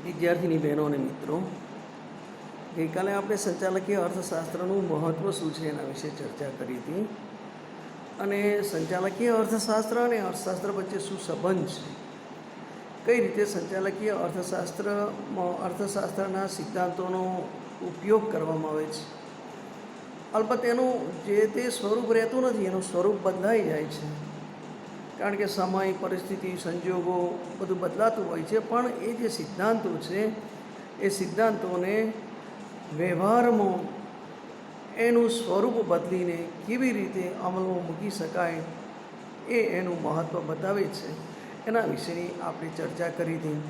વિદ્યાર્થીની બહેનો અને મિત્રો, ગઈકાલે આપણે સંચાલકીય અર્થશાસ્ત્રનું મહત્ત્વ શું છે એના વિશે ચર્ચા કરી હતી. અને સંચાલકીય અર્થશાસ્ત્ર અને અર્થશાસ્ત્ર વચ્ચે શું સંબંધ છે, કઈ રીતે સંચાલકીય અર્થશાસ્ત્રના સિદ્ધાંતોનો ઉપયોગ કરવામાં આવે છે. અલબત્ત એનું જે તે સ્વરૂપ રહેતું નથી, એનું સ્વરૂપ બદલાઈ જાય છે, કારણ કે સમય, પરિસ્થિતિ, સંજોગો બધું બદલાતું હોય છે. પણ એ જે સિદ્ધાંતો છે એ સિદ્ધાંતોને વ્યવહારમાં એનું સ્વરૂપ બદલીને કેવી રીતે અમલમાં મૂકી શકાય એ એનું મહત્ત્વ બતાવે છે. એના વિશેની આપણે ચર્ચા કરી હતી.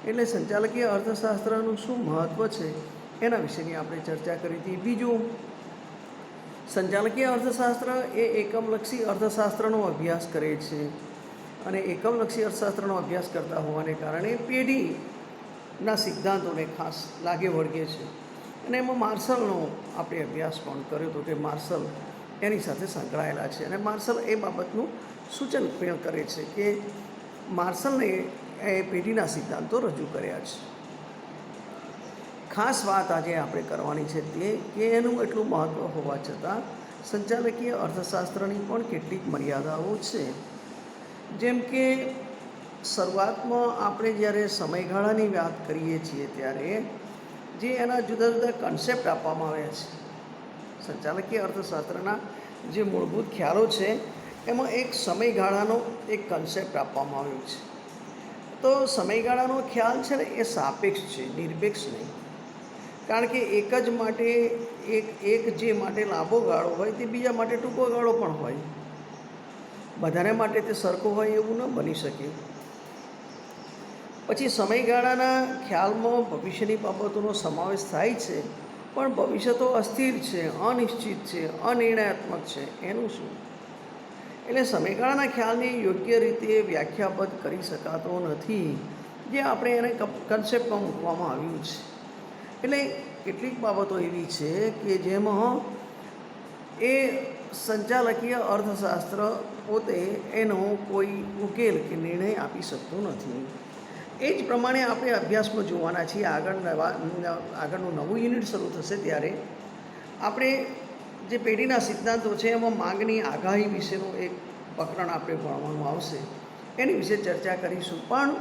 એટલે સંચાલકીય અર્થશાસ્ત્રનું શું મહત્ત્વ છે એના વિશેની આપણે ચર્ચા કરી હતી. બીજું, સંચાલકીય અર્થશાસ્ત્ર એ એકમલક્ષી અર્થશાસ્ત્રનો અભ્યાસ કરે છે, અને એકમલક્ષી અર્થશાસ્ત્રનો અભ્યાસ કરતા હોવાને કારણે પેઢીના સિદ્ધાંતોને ખાસ લાગે વળગે છે. અને એમાં માર્શલનો આપણે અભ્યાસ પણ કર્યો હતો કે માર્શલ એની સાથે સંકળાયેલા છે, અને માર્શલ એ બાબતનું સૂચન પણ કરે છે કે માર્શલને એ પેઢીના સિદ્ધાંતો રજૂ કર્યા છે. ખાસ વાત આજે આપણે કરવાની છે તે કે એનું એટલું મહત્ત્વ હોવા છતાં સંચાલકીય અર્થશાસ્ત્રની પણ કેટલીક મર્યાદાઓ છે. જેમ કે શરૂઆતમાં આપણે જ્યારે સમયગાળાની વાત કરીએ છીએ ત્યારે જે એના જુદા જુદા કન્સેપ્ટ આપવામાં આવ્યા છે, સંચાલકીય અર્થશાસ્ત્રના જે મૂળભૂત ખ્યાલો છે એમાં એક સમયગાળાનો એક કન્સેપ્ટ આપવામાં આવ્યો છે. તો સમયગાળાનો ખ્યાલ છે ને એ સાપેક્ષ છે, નિરપેક્ષ નહીં. કારણ કે એક જ માટે એક જે માટે લાંબો ગાળો હોય તે બીજા માટે ટૂંકો ગાળો પણ હોય. બધાને માટે તે સરખું હોય એવું ન બની શકે. પછી સમયગાળાના ખ્યાલમાં ભવિષ્યની બાબતોનો સમાવેશ થાય છે, પણ ભવિષ્ય તો અસ્થિર છે, અનિશ્ચિત છે, અનિર્ણયાત્મક છે. એનું શું? એટલે સમયગાળાના ખ્યાલને યોગ્ય રીતે વ્યાખ્યાબદ્ધ કરી શકાતો નથી, જે આપણે એને કન્સેપ્ટમાં મૂકવામાં આવ્યું છે. એટલે કેટલીક બાબતો એવી છે કે જેમાં એ સંચાલકીય અર્થશાસ્ત્ર પોતે એનો કોઈ ઉકેલ કે નિર્ણય આપી શકતું નથી. એ જ પ્રમાણે આપણે અભ્યાસમાં જોવાના છીએ. આગળનું નવું યુનિટ શરૂ થશે ત્યારે આપણે જે પેઢીના સિદ્ધાંતો છે એમાં માંગની આગાહી વિશેનું એક પ્રકરણ આપણે ભણવાનું આવશે, એની વિશે ચર્ચા કરીશું. પણ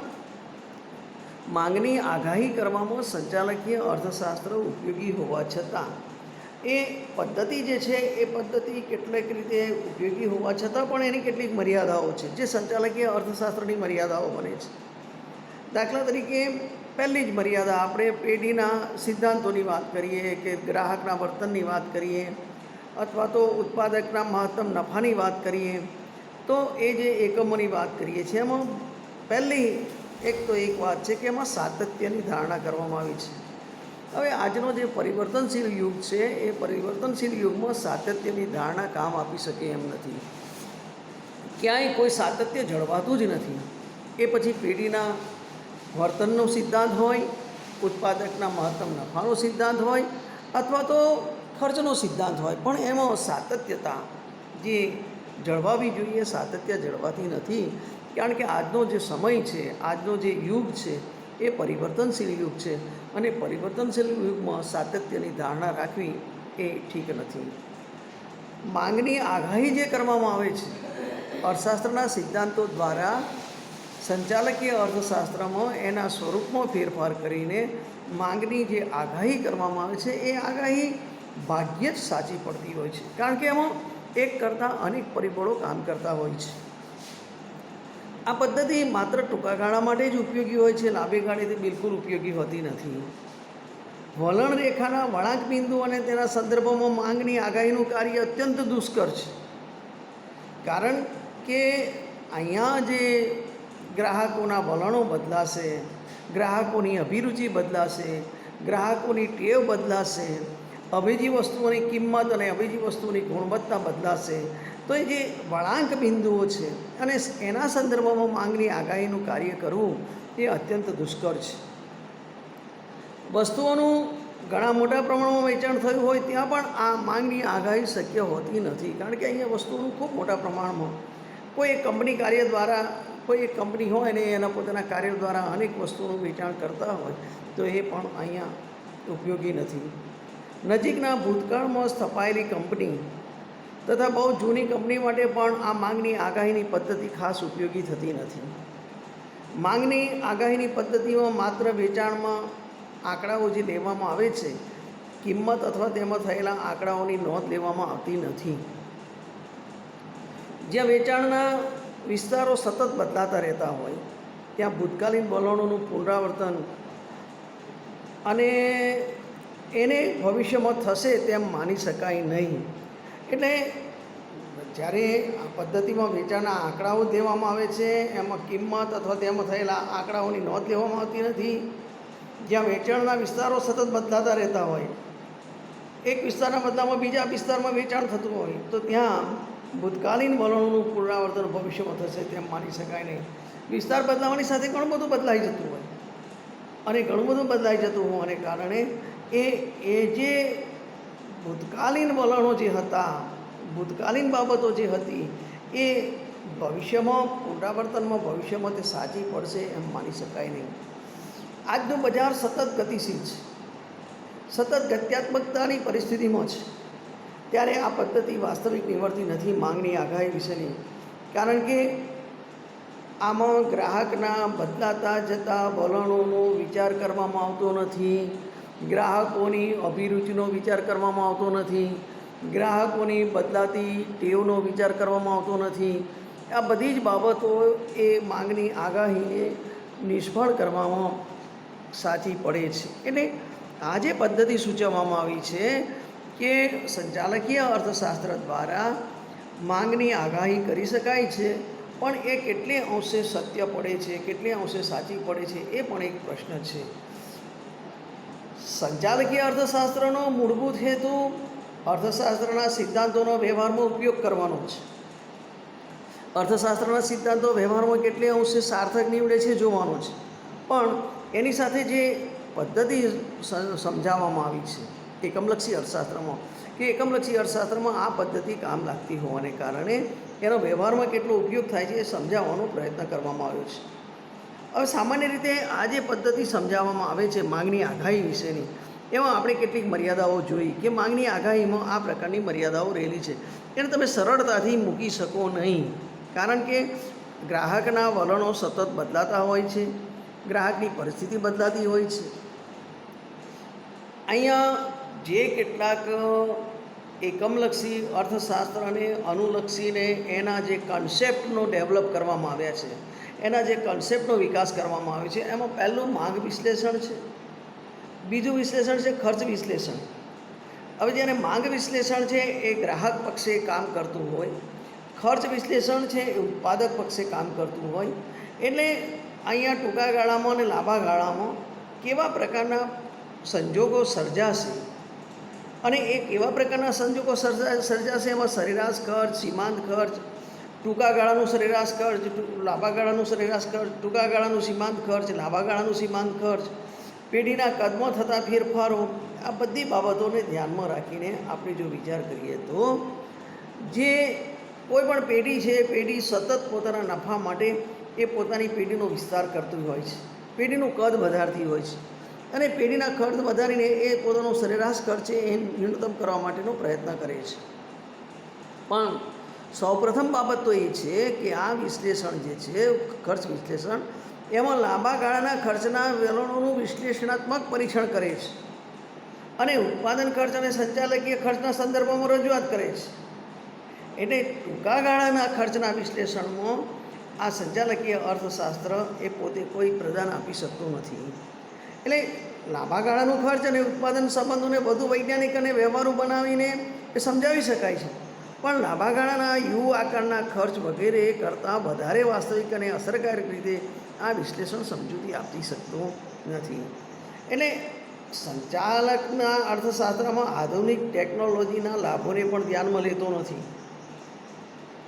માંગની આગાહી કરવામાં સંચાલકીય અર્થશાસ્ત્ર ઉપયોગી હોવા છતાં એ પદ્ધતિ જે છે એ પદ્ધતિ કેટલીક રીતે ઉપયોગી હોવા છતાં પણ એની કેટલીક મર્યાદાઓ છે, જે સંચાલકીય અર્થશાસ્ત્રની મર્યાદાઓ બને છે. દાખલા તરીકે પહેલી જ મર્યાદા, આપણે પેઢીના સિદ્ધાંતોની વાત કરીએ કે ગ્રાહકના વર્તનની વાત કરીએ અથવા તો ઉત્પાદકના મહત્તમ નફાની વાત કરીએ, તો એ જે એકમોની વાત કરીએ છીએ એમાં પહેલી એક વાત છે કે એમાં સાતત્યની ધારણા કરવામાં આવી છે. હવે આજનો જે પરિવર્તનશીલ યુગ છે એ પરિવર્તનશીલ યુગમાં સાતત્યની ધારણા કામ આપી શકે એમ નથી. ક્યાંય કોઈ સાતત્ય જળવાતું જ નથી. એ પછી પેઢીના વર્તનનો સિદ્ધાંત હોય, ઉત્પાદકના મહત્તમ નફાનો સિદ્ધાંત હોય અથવા તો ખર્ચનો સિદ્ધાંત હોય, પણ એમાં સાતત્યતા જે જળવાવી જોઈએ સાતત્ય જળવાતી નથી. કારણ કે આજનો જે સમય છે, આજનો જે યુગ છે એ પરિવર્તનશીલ યુગ છે, અને પરિવર્તનશીલ યુગમાં સાતત્યની ધારણા રાખવી એ ઠીક નથી. માંગની આગાહી જે કરવામાં આવે છે અર્થશાસ્ત્રના સિદ્ધાંતો દ્વારા, સંચાલકીય અર્થશાસ્ત્રમાં એના સ્વરૂપમાં ફેરફાર કરીને માંગની જે આગાહી કરવામાં આવે છે એ આગાહી ભાગ્યે જ સાચી પડતી હોય છે, કારણ કે એમાં એક કરતાં અનેક પરિબળો કામ કરતા હોય છે. આ પદ્ધતિ માત્ર ટૂંકા ગાળા માટે જ ઉપયોગી હોય છે, લાંબી ગાળેથી બિલકુલ ઉપયોગી હોતી નથી. વલણ રેખાના વળાંક બિંદુ અને તેના સંદર્ભમાં માંગની આગાહીનું કાર્ય અત્યંત દુષ્કર છે. કારણ કે અહીંયા જે ગ્રાહકોના વલણો બદલાશે, ગ્રાહકોની અભિરુચિ બદલાશે, ગ્રાહકોની ટેવ બદલાશે, અવેજી વસ્તુઓની કિંમત અને અવેજી વસ્તુઓની ગુણવત્તા બદલાશે. તો એ જે વળાંક બિંદુઓ છે અને એના સંદર્ભમાં માંગની આગાહીનું કાર્ય કરવું એ અત્યંત દુષ્કર છે. વસ્તુઓનું ઘણા મોટા પ્રમાણમાં વેચાણ થયું હોય ત્યાં પણ આ માંગની આગાહી શક્ય હોતી નથી, કારણ કે અહીંયા વસ્તુઓનું ખૂબ મોટા પ્રમાણમાં કોઈ એક કંપની કાર્ય દ્વારા કોઈ એક કંપની હોય ને એના પોતાના કાર્યો દ્વારા અનેક વસ્તુઓનું વેચાણ કરતા હોય તો એ પણ અહીંયા ઉપયોગી નથી. નજીકના ભૂતકાળમાં સ્થપાયેલી કંપની તથા બહુ જૂની કંપની માટે પણ આ માંગની આગાહીની પદ્ધતિ ખાસ ઉપયોગી થતી નથી. માંગની આગાહીની પદ્ધતિમાં માત્ર વેચાણમાં આંકડાઓ જે લેવામાં આવે છે, કિંમત અથવા તેમાં થયેલા આંકડાઓની નોંધ લેવામાં આવતી નથી. જ્યાં વેચાણના વિસ્તારો સતત બદલાતા રહેતા હોય ત્યાં ભૂતકાલીન વલણોનું પુનરાવર્તન અને એને ભવિષ્યમાં થશે તેમ માની શકાય નહીં. એટલે જ્યારે આ પદ્ધતિમાં વેચાણના આંકડાઓ દેવામાં આવે છે, એમાં કિંમત અથવા તેમાં થયેલા આંકડાઓની નોંધ લેવામાં આવતી નથી. જ્યાં વેચાણના વિસ્તારો સતત બદલાતા રહેતા હોય, એક વિસ્તારના બદલામાં બીજા વિસ્તારમાં વેચાણ થતું હોય તો ત્યાં ભૂતકાલીન વલણોનું પુનરાવર્તન ભવિષ્યમાં થશે તેમ માની શકાય નહીં. વિસ્તાર બદલાવાની સાથે ઘણું બધું બદલાઈ જતું હોય અને ઘણું બધું બદલાઈ જતું હોવાને કારણે એ જે ભૂતકાલીન વલણો જે હતા, ભૂતકાલીન બાબતો જે હતી એ ભવિષ્યમાં પુનરાવર્તનમાં ભવિષ્યમાં તે સાચી પડશે એમ માની શકાય નહીં. આજનું બજાર સતત ગતિશીલ છે, સતત ગત્યાત્મકતાની પરિસ્થિતિમાં છે, ત્યારે આ પદ્ધતિ વાસ્તવિક નિવડતી નથી માંગની આગાહી વિશેની. કારણ કે આમાં ગ્રાહકના બદલાતા જતા વલણોનો વિચાર કરવામાં આવતો નથી, ગ્રાહકોની અભિરુચિનો વિચાર કરવામાં આવતો નથી, ગ્રાહકોની બદલાતી ટેવનો વિચાર કરવામાં આવતો નથી. આ બધી જ બાબતો એ માંગની આગાહીને નિષ્ફળ કરવામાં સાચી પડે છે. એટલે આ જે પદ્ધતિ સૂચવવામાં આવી છે કે સંચાલકીય અર્થશાસ્ત્ર દ્વારા માંગની આગાહી કરી શકાય છે, પણ એ કેટલે અંશે સત્ય પડે છે, કેટલે અંશે સાચી પડે છે એ પણ એક પ્રશ્ન છે. સંચાલકીય અર્થશાસ્ત્રનો મૂળભૂત હેતુ અર્થશાસ્ત્રના સિદ્ધાંતોનો વ્યવહારમાં ઉપયોગ કરવાનો છે. અર્થશાસ્ત્રના સિદ્ધાંતો વ્યવહારમાં કેટલે અંશે સાર્થક નીવડે છે જોવાનો છે. પણ એની સાથે જે પદ્ધતિ સમજાવવામાં આવી છે એકમલક્ષી અર્થશાસ્ત્રમાં, કે એકમલક્ષી અર્થશાસ્ત્રમાં આ પદ્ધતિ કામ લાગતી હોવાને કારણે એનો વ્યવહારમાં કેટલો ઉપયોગ થાય છે એ સમજાવવાનો પ્રયત્ન કરવામાં આવ્યો છે. હવે સામાન્ય રીતે આ જે પદ્ધતિ સમજાવવામાં આવે છે માંગની આગાહી વિશેની, એમાં આપણે કેટલીક મર્યાદાઓ જોઈ કે માંગની આગાહીમાં આ પ્રકારની મર્યાદાઓ રહેલી છે. એને તમે સરળતાથી મૂકી શકો નહીં, કારણ કે ગ્રાહકના વલણો સતત બદલાતા હોય છે, ગ્રાહકની પરિસ્થિતિ બદલાતી હોય છે. અહીંયા જે કેટલાક એકમલક્ષી અર્થશાસ્ત્ર અને અનુલક્ષીને એના જે કન્સેપ્ટનો ડેવલપ કરવામાં આવ્યા છે, એના જે કન્સેપ્ટનો વિકાસ કરવામાં આવ્યો છે, એમાં પહેલું માંગ વિશ્લેષણ છે, બીજું વિશ્લેષણ છે ખર્ચ વિશ્લેષણ. હવે જ્યારે માંગ વિશ્લેષણ છે એ ગ્રાહક પક્ષે કામ કરતું હોય, ખર્ચ વિશ્લેષણ છે એ ઉત્પાદક પક્ષે કામ કરતું હોય. એટલે અહીંયા ટૂંકા ગાળામાં અને લાંબા ગાળામાં કેવા પ્રકારના સંજોગો સર્જાશે અને એ કેવા પ્રકારના સંજોગો સર્જાશે, એમાં સરેરાશ ખર્ચ, સીમાંત ખર્ચ, ટૂંકા ગાળાનું સરેરાશ ખર્ચ, લાંબા ગાળાનું સરેરાશ ખર્ચ, ટૂંકા ગાળાનું સીમાંત ખર્ચ, લાંબા ગાળાનું સીમાંત ખર્ચ, પેઢીના કદમાં થતા ફેરફારો, આ બધી બાબતોને ધ્યાનમાં રાખીને આપણે જો વિચાર કરીએ તો જે કોઈ પણ પેઢી છે, પેઢી સતત પોતાના નફા માટે એ પોતાની પેઢીનો વિસ્તાર કરતી હોય છે, પેઢીનું કદ વધારતી હોય છે અને પેઢીના ખર્ચ વધારીને એ પોતાનો સરેરાશ ખર્ચ એ ન્યૂનતમ કરવા માટેનો પ્રયત્ન કરે છે. પણ સૌપ્રથમ બાબત તો એ છે કે આ વિશ્લેષણ જે છે ખર્ચ વિશ્લેષણ, એમાં લાંબા ગાળાના ખર્ચના વલણોનું વિશ્લેષણાત્મક પરીક્ષણ કરે છે અને ઉત્પાદન ખર્ચ અને સંચાલકીય ખર્ચના સંદર્ભમાં રજૂઆત કરે છે. એટલે ટૂંકા ગાળાના ખર્ચના વિશ્લેષણમાં આ સંચાલકીય અર્થશાસ્ત્ર એ પોતે કોઈ પ્રદાન આપી શકતું નથી. એટલે લાંબા ગાળાનું ખર્ચ અને ઉત્પાદન સંબંધોને વધુ વૈજ્ઞાનિક અને વ્યવહારુ બનાવીને એ સમજાવી શકાય છે, પણ લાંબા ગાળાના યુ આકારના ખર્ચ વગેરે કરતાં વધારે વાસ્તવિક અને અસરકારક રીતે આ વિશ્લેષણ સમજૂતી આપી શકતું નથી. એટલે સંચાલકના અર્થશાસ્ત્રમાં આધુનિક ટેકનોલોજીના લાભોને પણ ધ્યાનમાં લેતો નથી.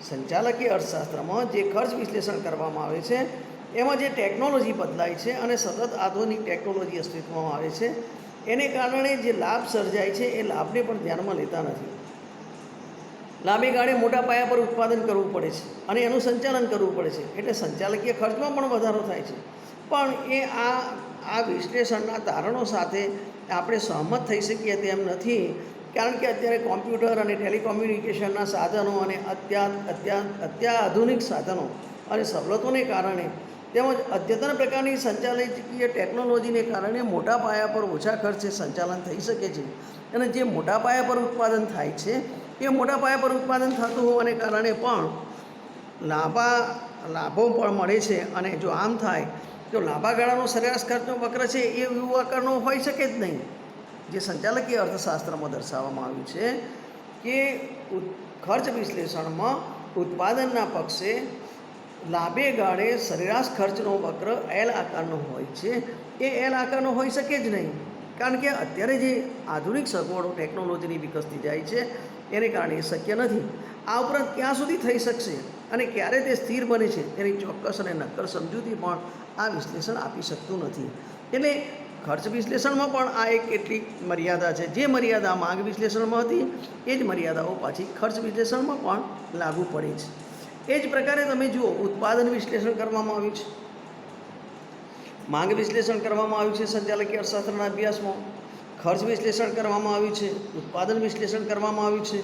સંચાલકીય અર્થશાસ્ત્રમાં જે ખર્ચ વિશ્લેષણ કરવામાં આવે છે એમાં જે ટેકનોલોજી બદલાય છે અને સતત આધુનિક ટેકનોલોજી અસ્તિત્વમાં આવે છે, એને કારણે જે લાભ સર્જાય છે એ લાભને પણ ધ્યાનમાં લેતા નથી. લાંબી ગાળે મોટા પાયા પર ઉત્પાદન કરવું પડે છે અને એનું સંચાલન કરવું પડે છે, એટલે સંચાલકીય ખર્ચમાં પણ વધારો થાય છે. પણ એ આ વિશ્લેષણના તારણો સાથે આપણે સહમત થઈ શકીએ તેમ નથી, કારણ કે અત્યારે કોમ્પ્યુટર અને ટેલિકોમ્યુનિકેશનના સાધનો અને અત્યાધુનિક સાધનો અને સવલતોને કારણે તેમજ અદ્યતન પ્રકારની સંચાલકીય ટેકનોલોજીને કારણે મોટા પાયા પર ઓછા ખર્ચે સંચાલન થઈ શકે છે. અને જે મોટા પાયા પર ઉત્પાદન થાય છે એ મોટા પાયા પર ઉત્પાદન થતું હોવાને કારણે પણ લાભો પણ મળે છે. અને જો આમ થાય તો લાંબા ગાળાનો સરેરાશ ખર્ચનો વક્ર છે એ યુ આકારનો હોઈ શકે જ નહીં. જે સંચાલકીય અર્થશાસ્ત્રમાં દર્શાવવામાં આવ્યું છે કે ખર્ચ વિશ્લેષણમાં ઉત્પાદનના પક્ષે લાંબે ગાળે સરેરાશ ખર્ચનો વક્ર એલ આકારનો હોય છે. એ એલ આકારનો હોઈ શકે જ નહીં, કારણ કે અત્યારે જે આધુનિક સગવડો ટેકનોલોજીની વિકસતી જાય છે એને કારણે એ શક્ય નથી. આ ઉપરાંત ક્યાં સુધી થઈ શકશે અને ક્યારે તે સ્થિર બને છે તેની ચોક્કસ અને નક્કર સમજૂતી પણ આ વિશ્લેષણ આપી શકતું નથી. એટલે ખર્ચ વિશ્લેષણમાં પણ આ એક કેટલીક મર્યાદા છે. જે મર્યાદા માંગ વિશ્લેષણમાં હતી એ જ મર્યાદાઓ પાછી ખર્ચ વિશ્લેષણમાં પણ લાગુ પડે છે. એ જ પ્રકારે તમે જુઓ, ઉત્પાદન વિશ્લેષણ કરવામાં આવ્યું છે, માંગ વિશ્લેષણ કરવામાં આવ્યું છે સંચાલકીય અર્થશાસ્ત્રના અભ્યાસમાં, ખર્ચ વિશ્લેષણ કરવામાં આવ્યું છે, ઉત્પાદન વિશ્લેષણ કરવામાં આવ્યું છે.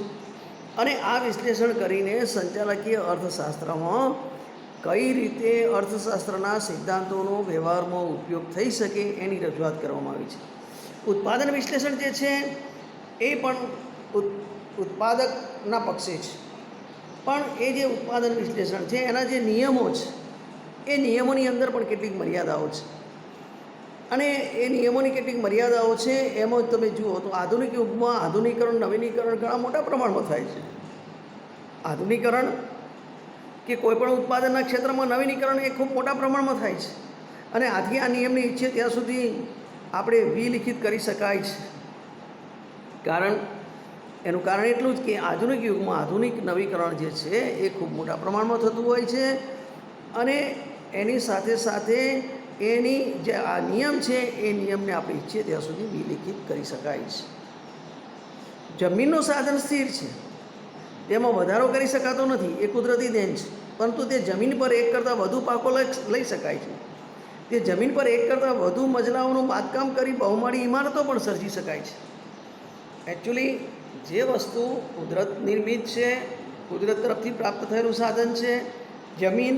અને આ વિશ્લેષણ કરીને સંચાલકીય અર્થશાસ્ત્રમાં કઈ રીતે અર્થશાસ્ત્રના સિદ્ધાંતોનો વ્યવહારમાં ઉપયોગ થઈ શકે એની રજૂઆત કરવામાં આવી છે. ઉત્પાદન વિશ્લેષણ જે છે એ પણ ઉત્પાદકના પક્ષે છે, પણ એ જે ઉત્પાદન વિશ્લેષણ છે એના જે નિયમો છે એ નિયમોની અંદર પણ કેટલીક મર્યાદાઓ છે. અને એ નિયમોની કેટલીક મર્યાદાઓ છે એમાં તમે જુઓ તો આધુનિક યુગમાં આધુનિકરણ, નવીનીકરણ ઘણા મોટા પ્રમાણમાં થાય છે. આધુનિકરણ કે કોઈપણ ઉત્પાદનના ક્ષેત્રમાં નવીનીકરણ એ ખૂબ મોટા પ્રમાણમાં થાય છે. અને આથી આ નિયમની ઈચ્છે ત્યાં સુધી આપણે વિલિખિત કરી શકાય છે. એનું કારણ એટલું જ કે આધુનિક યુગમાં આધુનિક નવીકરણ જે છે એ ખૂબ મોટા પ્રમાણમાં થતું હોય છે. અને એની સાથે સાથે એની જે આ નિયમ છે એ નિયમને આપણે ઈચ્છીએ ત્યાં સુધી વિલિખિત કરી શકાય છે. જમીનનું સાધન સ્થિર છે, તેમાં વધારો કરી શકાતો નથી, એ કુદરતી દેન છે. પરંતુ તે જમીન પર એક કરતાં વધુ પાકો લઈ શકાય છે. તે જમીન પર એક કરતાં વધુ મજલાઓનું બાંધકામ કરી બહુમાળી ઇમારતો પણ સર્જી શકાય છે. એકચ્યુઅલી જે વસ્તુ કુદરત નિર્મિત છે, કુદરત તરફથી પ્રાપ્ત થયેલું સાધન છે જમીન,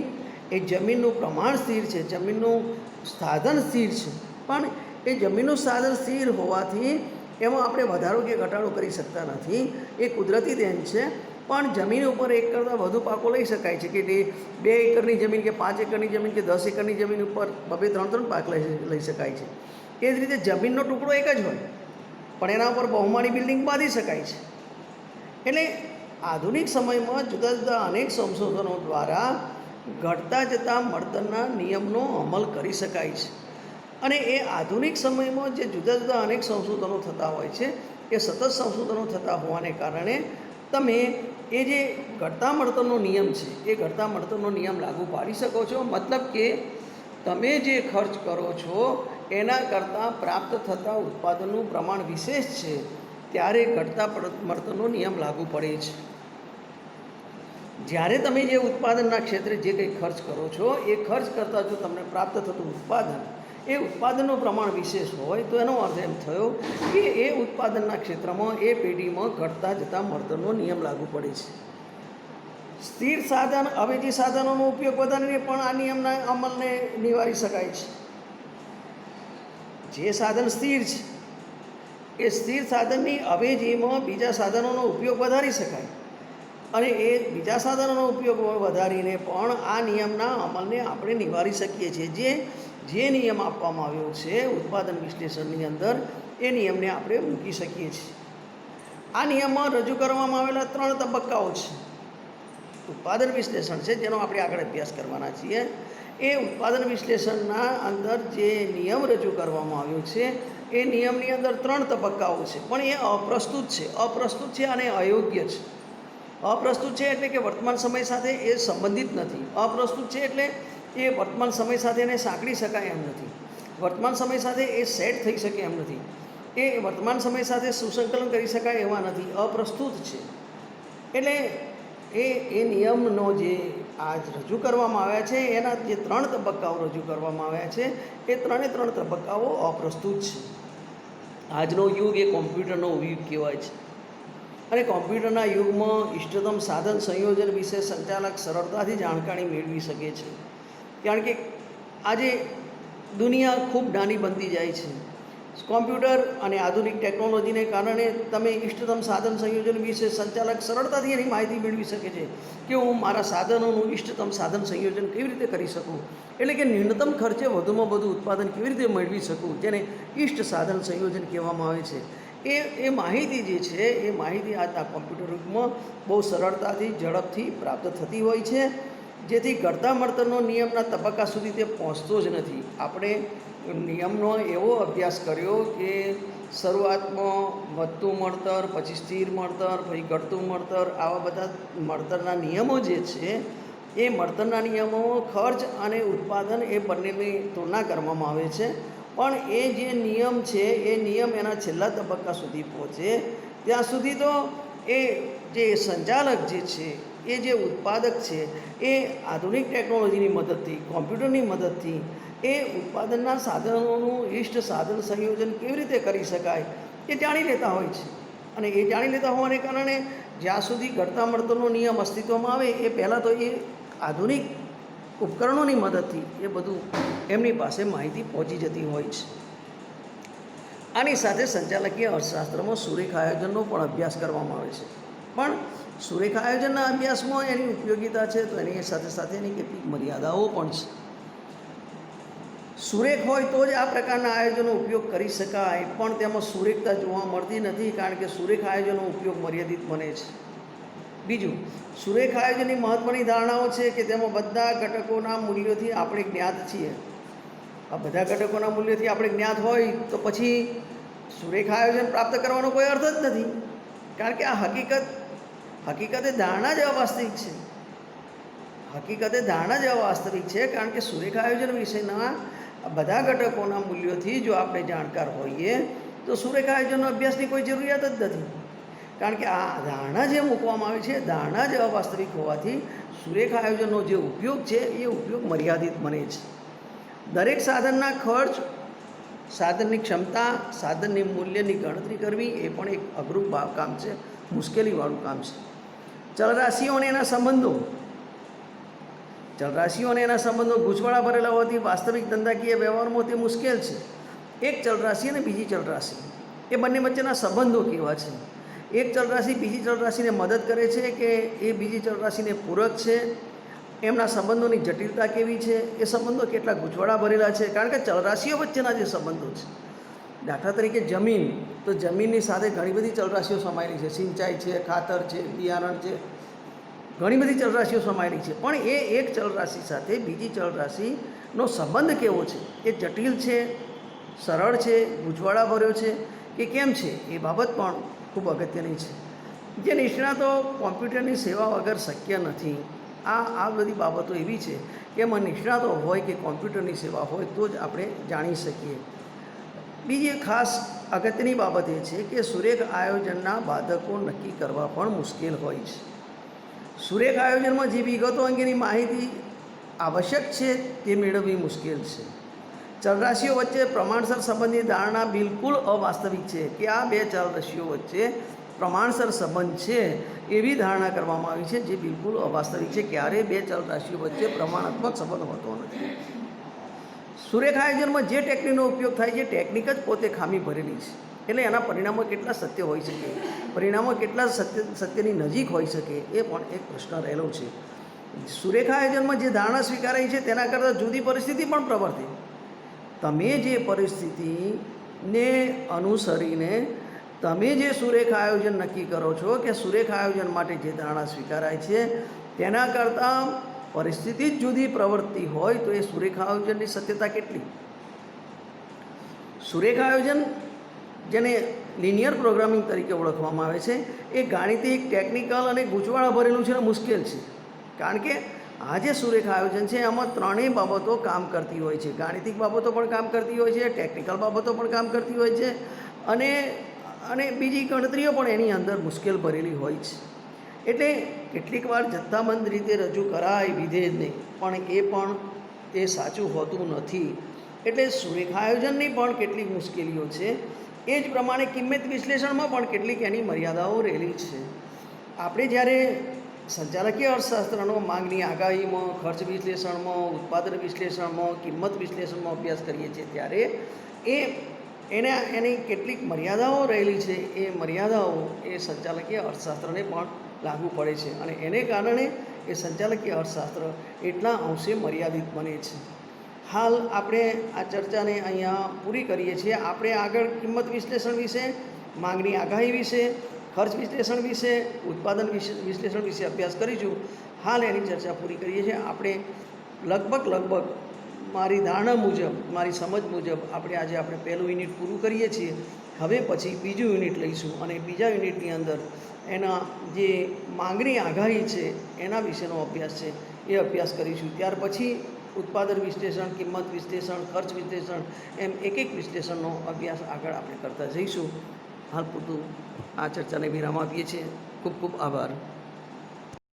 એ જમીનનું પ્રમાણ સ્થિર છે, જમીનનું સાધન સ્થિર છે. પણ એ જમીનનું સાધન સ્થિર હોવાથી એમાં આપણે વધારો કે ઘટાડો કરી શકતા નથી, એ કુદરતી દેન છે. પણ જમીન ઉપર એક કરતાં વધુ પાકો લઈ શકાય છે કે 2 એકરની જમીન કે 5 એકરની જમીન કે 10 એકરની જમીન ઉપર 2-3 પાક લઈ શકાય છે. એ જ રીતે જમીનનો ટુકડો એક જ હોય પણ એના ઉપર બહુમાળી બિલ્ડિંગ બાંધી શકાય છે. એટલે આધુનિક સમયમાં જુદા જુદા અનેક સંશોધનો દ્વારા ઘટતા જતા મળતરના નિયમનો અમલ કરી શકાય છે. અને એ આધુનિક સમયમાં જે જુદા જુદા અનેક સંશોધનો થતા હોય છે એ સતત સંશોધનો થતા હોવાને કારણે તમે એ જે ઘટતા મળતરનો નિયમ છે એ ઘટતા મળતરનો નિયમ લાગુ પાડી શકો છો. મતલબ કે તમે જે ખર્ચ કરો છો એના કરતાં પ્રાપ્ત થતા ઉત્પાદનનું પ્રમાણ વિશેષ છે ત્યારે ઘટતા મળતરનો નિયમ લાગુ પડે છે. જ્યારે તમે જે ઉત્પાદનના ક્ષેત્રે જે કંઈ ખર્ચ કરો છો એ ખર્ચ કરતાં જો તમને પ્રાપ્ત થતું ઉત્પાદન એ ઉત્પાદનનું પ્રમાણ વિશેષ હોય તો એનો અર્થ એમ થયો કે એ ઉત્પાદનના ક્ષેત્રમાં એ પેઢીમાં ઘટતા જતા મળતરનો નિયમ લાગુ પડે છે. સ્થિર સાધન, અવેજી સાધનોનો ઉપયોગ વધારીને પણ આ નિયમના અમલને નિવારી શકાય છે. જે સાધન સ્થિર છે એ સ્થિર સાધનની અવેજીમાં બીજા સાધનોનો ઉપયોગ વધારી શકાય અને એ બીજા સાધનોનો ઉપયોગ વધારીને પણ આ નિયમના અમલને આપણે નિવારી શકીએ છીએ. જે નિયમ આપવામાં આવ્યો છે ઉત્પાદન વિશ્લેષણની અંદર એ નિયમને આપણે મૂકી શકીએ છીએ. આ નિયમમાં રજૂ કરવામાં આવેલા 3 તબક્કાઓ છે. ઉત્પાદન વિશ્લેષણ છે જેનો આપણે આગળ અભ્યાસ કરવાના છીએ. એ ઉત્પાદન વિશ્લેષણના અંદર જે નિયમ રજૂ કરવામાં આવ્યો છે એ નિયમની અંદર 3 તબક્કાઓ છે, પણ એ અપ્રસ્તુત છે અને અયોગ્ય છે. અપ્રસ્તુત છે એટલે કે વર્તમાન સમય સાથે એ સંબંધિત નથી. અપ્રસ્તુત છે એટલે એ વર્તમાન સમય સાથે એને સાંકળી શકાય એમ નથી, વર્તમાન સમય સાથે એ સેટ થઈ શકે એમ નથી, એ વર્તમાન સમય સાથે સુસંકલન કરી શકાય એવા નથી, અપ્રસ્તુત છે. એટલે એ નિયમનો જે આજ રજૂ કરવામાં આવ્યા છે એના જે 3 તબક્કાઓ રજૂ કરવામાં આવ્યા છે એ 3 તબક્કાઓ અપ્રસ્તુત છે. આજનો યુગ એ કોમ્પ્યુટરનો યુગ કહેવાય છે અને કોમ્પ્યુટરના યુગમાં ઇષ્ટતમ સાધન સંયોજન વિશે સંચાલક સરળતાથી જાણકારી મેળવી શકે છે. કારણ કે આજે દુનિયા ખૂબ નાની બનતી જાય છે. કોમ્પ્યુટર અને આધુનિક ટેકનોલોજીને કારણે તમે ઇષ્ટતમ સાધન સંયોજન વિશે સંચાલક સરળતાથી એની માહિતી મેળવી શકે છે કે હું મારા સાધનોનું ઇષ્ટતમ સાધન સંયોજન કેવી રીતે કરી શકું, એટલે કે ન્યૂનતમ ખર્ચે વધુમાં વધુ ઉત્પાદન કેવી રીતે મેળવી શકું, જેને ઇષ્ટ સાધન સંયોજન કહેવામાં આવે છે. એ માહિતી જે છે એ માહિતી આજના કોમ્પ્યુટર યુગમાં બહુ સરળતાથી ઝડપથી પ્રાપ્ત થતી હોય છે, જેથી ઘટતા મળતરનો નિયમના તબક્કા સુધી તે પહોંચતો જ નથી. આપણે નિયમનો એવો અભ્યાસ કર્યો કે શરૂઆતમાં વધતું મળતર, પછી સ્થિર મળતર, પછી ઘટતું મળતર, આવા બધા મળતરના નિયમો જે છે એ મળતરના નિયમો ખર્ચ અને ઉત્પાદન એ બંનેની તુલના કરવામાં આવે છે. પણ એ જે નિયમ છે એ નિયમ એના છેલ્લા તબક્કા સુધી પહોંચે ત્યાં સુધી તો એ જે સંચાલક જે છે એ જે ઉત્પાદક છે એ આધુનિક ટેકનોલોજીની મદદથી, કોમ્પ્યુટરની મદદથી એ ઉત્પાદનના સાધનોનું ઇષ્ટ સાધન સંયોજન કેવી રીતે કરી શકાય એ જાણી લેતા હોય છે. અને એ જાણી લેતા હોવાને કારણે જ્યાં સુધી ઘટતા મળતરનો નિયમ અસ્તિત્વમાં આવે એ પહેલાં તો એ આધુનિક ઉપકરણોની મદદથી એ બધું એમની પાસે માહિતી પહોંચી જતી હોય છે. આની સાથે સંચાલકીય અર્થશાસ્ત્રમાં સુરેખ આયોજનનો પણ અભ્યાસ કરવામાં આવે છે. પણ સુરેખ આયોજનના અભ્યાસમાં એની ઉપયોગિતા છે તો એની સાથે સાથે એની કેટલીક મર્યાદાઓ પણ છે. સુરેખ હોય તો જ આ પ્રકારના આયોજનનો ઉપયોગ કરી શકાય, પણ તેમાં સુરેખતા જોવા મળતી નથી, કારણ કે સુરેખ આયોજનનો ઉપયોગ મર્યાદિત બને છે. બીજું, સુરેખ આયોજનની મહત્ત્વની ધારણાઓ છે કે તેમાં બધા ઘટકોના મૂલ્યોથી આપણે જ્ઞાત છીએ. આ બધા ઘટકોના મૂલ્યોથી આપણે જ્ઞાત હોય તો પછી સુરેખ આયોજન પ્રાપ્ત કરવાનો કોઈ અર્થ જ નથી, કારણ કે આ હકીકતે ધારણા જ અવાસ્તવિક છે. હકીકતે ધારણા જ અવાસ્તવિક છે, કારણ કે સુરેખ આયોજન વિશેના બધા ઘટકોના મૂલ્યોથી જો આપણે જાણકાર હોઈએ તો સુરેખ આયોજનનો અભ્યાસની કોઈ જરૂરિયાત જ નથી. કારણ કે આ ધારણા જે મૂકવામાં આવે છે ધારણા જ અવાસ્તવિક હોવાથી સુરેખ આયોજનનો જે ઉપયોગ છે એ ઉપયોગ મર્યાદિત બને છે. દરેક સાધનના ખર્ચ, સાધનની ક્ષમતા, સાધનની મૂલ્યની ગણતરી કરવી એ પણ એક અઘરું કામ છે, મુશ્કેલીવાળું કામ છે. ચલરાશિઓ અને એના સંબંધો ગૂંચવાડા ભરેલા હોવાથી વાસ્તવિક ધંધાકીય વ્યવહારમાં તે મુશ્કેલ છે. એક ચલરાશિ અને બીજી ચલરાશિ એ બંને વચ્ચેના સંબંધો કેવા છે? એક ચલરાશિ બીજી ચલરાશિને મદદ કરે છે કે એ બીજી ચલરાશિને પૂરક છે? એમના સંબંધોની જટિલતા કેવી છે? એ સંબંધો કેટલા ગૂંચવાડા ભરેલા છે? કારણ કે ચલરાશિઓ વચ્ચેના જે સંબંધો છે, દાખલા તરીકે જમીન, તો જમીનની સાથે ઘણી બધી ચલરાશિઓ સમાયેલી છે. સિંચાઈ છે, ખાતર છે, બિયારણ છે, ઘણી બધી ચલરાશિઓ સમાયેલી છે. પણ એ એક ચલરાશિ સાથે બીજી ચલરાશિનો સંબંધ કેવો છે? એ જટિલ છે, સરળ છે, ગૂંચવાડા ભર્યો છે કે કેમ છે? એ બાબત પણ ખૂબ અગત્યની છે, જે નિષ્ણાતો કોમ્પ્યુટરની સેવા વગર શક્ય નથી. આ બધી બાબતો એવી છે કે એમાં નિષ્ણાતો હોય કે કોમ્પ્યુટરની સેવા હોય તો જ આપણે જાણી શકીએ. બીજી ખાસ અગત્યની બાબત એ છે કે સુરેખ આયોજનના બાધકો નક્કી કરવા પણ મુશ્કેલ હોય છે. સુરેખ આયોજનમાં જે વિગતો અંગેની માહિતી આવશ્યક છે તે મેળવવી મુશ્કેલ છે. ચલરાશિઓ વચ્ચે પ્રમાણસર સંબંધની ધારણા બિલકુલ અવાસ્તવિક છે કે આ બે ચલરાશિઓ વચ્ચે પ્રમાણસર સંબંધ છે એવી ધારણા કરવામાં આવી છે, જે બિલકુલ અવાસ્તવિક છે. ક્યારેય બે ચલરાશિઓ વચ્ચે પ્રમાણાત્મક સંબંધ હોતો નથી. સુરેખ આયોજનમાં જે ટેકનિકનો ઉપયોગ થાય છે ટેકનિક જ પોતે ખામી ભરેલી છે, એટલે એના પરિણામો કેટલા સત્ય હોઈ શકે, પરિણામો કેટલા સત્યની નજીક હોઈ શકે એ પણ એક પ્રશ્ન રહેલો છે. સુરેખ આયોજનમાં જે ધારણા સ્વીકારાઈ છે તેના કરતાં જુદી પરિસ્થિતિ પણ પ્રવર્તે. તમે જે પરિસ્થિતિને અનુસરીને તમે જે સુરેખ આયોજન નક્કી કરો છો કે સુરેખ આયોજન માટે જે ધારણા સ્વીકારાય છે તેના કરતાં પરિસ્થિતિ જ જુદી પ્રવૃત્તિ હોય તો એ સુરેખ આયોજનની સત્યતા કેટલી? સુરેખ આયોજન, જેને લિનિયર પ્રોગ્રામિંગ તરીકે ઓળખવામાં આવે છે, એ ગાણિતિક, ટેકનિકલ અને ગૂંચવાડા ભરેલું છે અને મુશ્કેલ છે. કારણ કે આ જે સુરેખ આયોજન છે એમાં ત્રણેય બાબતો કામ કરતી હોય છે. ગાણિતિક બાબતો પણ કામ કરતી હોય છે, ટેકનિકલ બાબતો પણ કામ કરતી હોય છે અને બીજી ગણતરીઓ પણ એની અંદર મુશ્કેલ ભરેલી હોય છે. એટલે કેટલીક વાર જથ્થાબંધ રીતે રજૂ કરાય વિધેયને, પણ એ સાચું હોતું નથી. એટલે સુરેખા આયોજનની પણ કેટલીક મુશ્કેલીઓ છે. એ જ પ્રમાણે કિંમત વિશ્લેષણમાં પણ કેટલીક એની મર્યાદાઓ રહેલી છે. આપણે જ્યારે સંચાલકીય અર્થશાસ્ત્રનો માંગની આગાહીમાં, ખર્ચ વિશ્લેષણમાં, ઉત્પાદન વિશ્લેષણમાં, કિંમત વિશ્લેષણમાં અભ્યાસ કરીએ છીએ ત્યારે એની કેટલીક મર્યાદાઓ રહેલી છે. એ મર્યાદાઓ એ સંચાલકીય અર્થશાસ્ત્રને પણ લાગુ પડે છે અને એને કારણે એ સંચાલકીય અર્થશાસ્ત્ર એટલા અંશે મર્યાદિત બને છે. હાલ આપણે આ ચર્ચાને અહીંયા પૂરી કરીએ છીએ. આપણે આગળ કિંમત વિશ્લેષણ વિશે, માંગની આગાહી વિશે, ખર્ચ વિશ્લેષણ વિશે, ઉત્પાદન વિશ્લેષણ વિશે અભ્યાસ કરીશું. હાલ એની ચર્ચા પૂરી કરીએ છીએ. આપણે લગભગ મારી ધારણા મુજબ, મારી સમજ મુજબ આપણે પહેલું યુનિટ પૂરું કરીએ છીએ. હવે પછી બીજું યુનિટ લઈશું અને બીજા યુનિટની અંદર એના જે માંગની આગાહી છે એના વિશેનો અભ્યાસ છે એ અભ્યાસ કરીશું. ત્યાર પછી ઉત્પાદન વિશ્લેષણ, કિંમત વિશ્લેષણ, ખર્ચ વિશ્લેષણ, એમ એક વિશ્લેષણનો અભ્યાસ આગળ આપણે કરતા જઈશું. હાલ પૂરતું આ ચર્ચાને વિરામ આપીએ છીએ. ખૂબ ખૂબ આભાર.